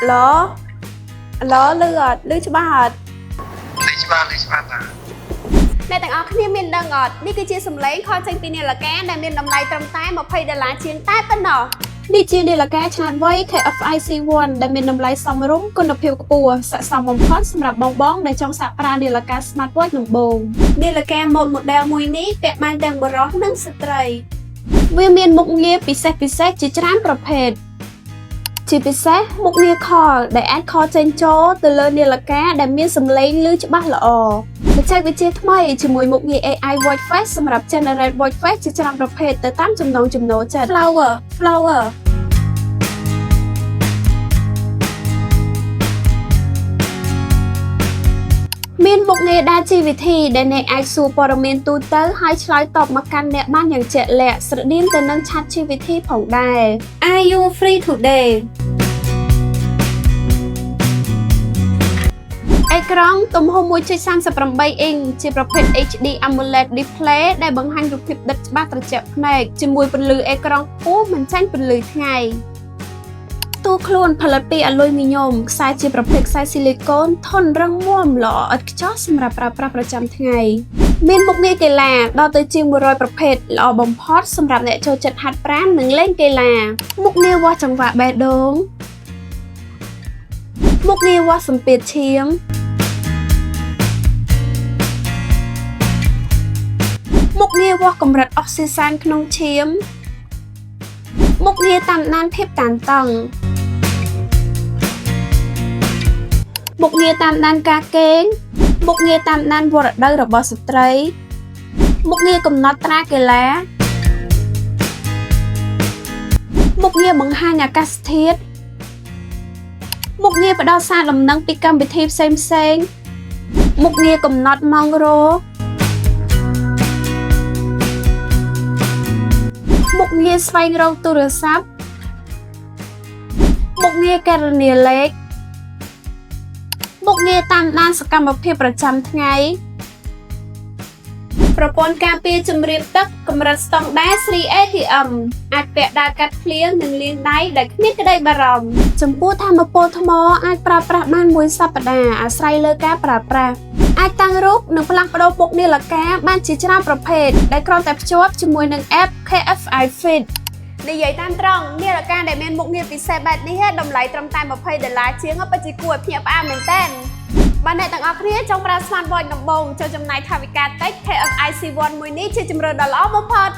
Ló ló lư cho ba hạt Lý cho ba ta Nè tặng ọc khá miền đăng ngọt Đi cứ chia sầm lấy kho chanh pin này là cá Đang miền đầm này trầm tay mà phây đà lá chiên tay bên nọ Đi chia đây là cá chán vây KFIC1 Đang miền đầm lấy xong rúng Con đập hiệu của bùa Sạ xong bóng khót xâm rạp bóng bóng Để trong sạ pra đây là cá smartwatch nồng bồn Đây là cá một đào mùi ní Vẹn mang đang bờ rót nâng sạch trầy Vì miền mục nghĩa bị xét chỉ tránประเภท Chỉ bị xét mục nghĩa kho để add kho trên chó từ lên đây là cá để miên sầm lấy lưới cho bác là ồ. Để check với chia thay chỉ mùi mục nghĩa AI voice face xâmรับgenerate voice face chỉ trànประเภทtới 8 chùm nông chùm nổ chật flower. Miên mục nghĩa đa chi vị thi để nè ai xu bò miên tu tới hai slide tộc mà căn nè banอย่างtrẻ lẹ sự điên từ nâng chat chi vị thi phỏng đài. Are you free today? Ekran tùm hôm mùi chơi sang sập rầm bay in chỉประเภท HD AMOLED display để bằng hành rụp địch ba tờ chẹp này chỉ mùi phần lư ekran cũ mình tranh phần lư ngày. Tu khuônผลิตពីอะលុយមីញ៉ូមខ្សែជាប្រភេទខ្សែស៊ីលីកូនធន់រឹងមាំល្អឥតខ្ចោះសម្រាប់ប្រើប្រាស់ប្រចាំថ្ងៃមានមុខងារកីឡាដល់ទៅជាង100ប្រភេទល្អបំផុតសម្រាប់អ្នកចូលចិត្តហាត់ប្រាណនិងលេងកីឡាមុខងារវាស់ចង្វាក់បេះដូងមុខងារវាស់សម្ពាធឈាមមុខងារវាស់កម្រិតអុកស៊ីសែនក្នុងឈាមមុខងារតាមដានភាពតានតឹងមុខងារតាមដានការគេងមុខងារតាមដានវរដូវរបស់ស្ត្រីមុខងារកំណត់ត្រាកីឡាមុខងារបង្ហាញអាកាសធាតុមុខងារផ្ដល់សារដំណឹងពីកម្មវិធីផ្សេងមុខងារកំណត់ម៉ោងរោមុខងារស្វែងរកទូរស័ព្ទមុខងារគណនាលេខមុខងារតាមដានសកម្មភាពប្រចាំថ្ងៃប្រព័ន្ធការពារជំរាបទឹកកម្រិតស្តង់ដារ 3ATM អាចពាក់ដាវកាត់ភ្លៀងនិងលាងដៃដែលគ្មានក្តីបារម្ភចំពោះថាមពលថ្មអាចប្រើប្រាស់បានមួយសប្តាហ៍អាស្រ័យលើការប្រើប្រាស់អាចតាំងរូបនិងផ្លាស់ប្ដូរមុខនាឡិកាបានជាច្រើនប្រភេទដែលគ្រាន់តែភ្ជាប់ជាមួយនឹង app KFI Fit និយាយតាមត្រង់នាឡិកាដែលមានមុខងារពិសេសបែបនេះតម្លៃត្រឹមតែ$20ជាងពិតជាគួរឲ្យភ្ញាក់ផ្អើលមែនទែនបាទអ្នកទាំងអស់គ្នាចង់ប្រើ Smartwatch ដំបូងចូលចំណាយថវិកាតិច KFIC1 មួយនេះជាជម្រើសដ៏ល្អបំផុត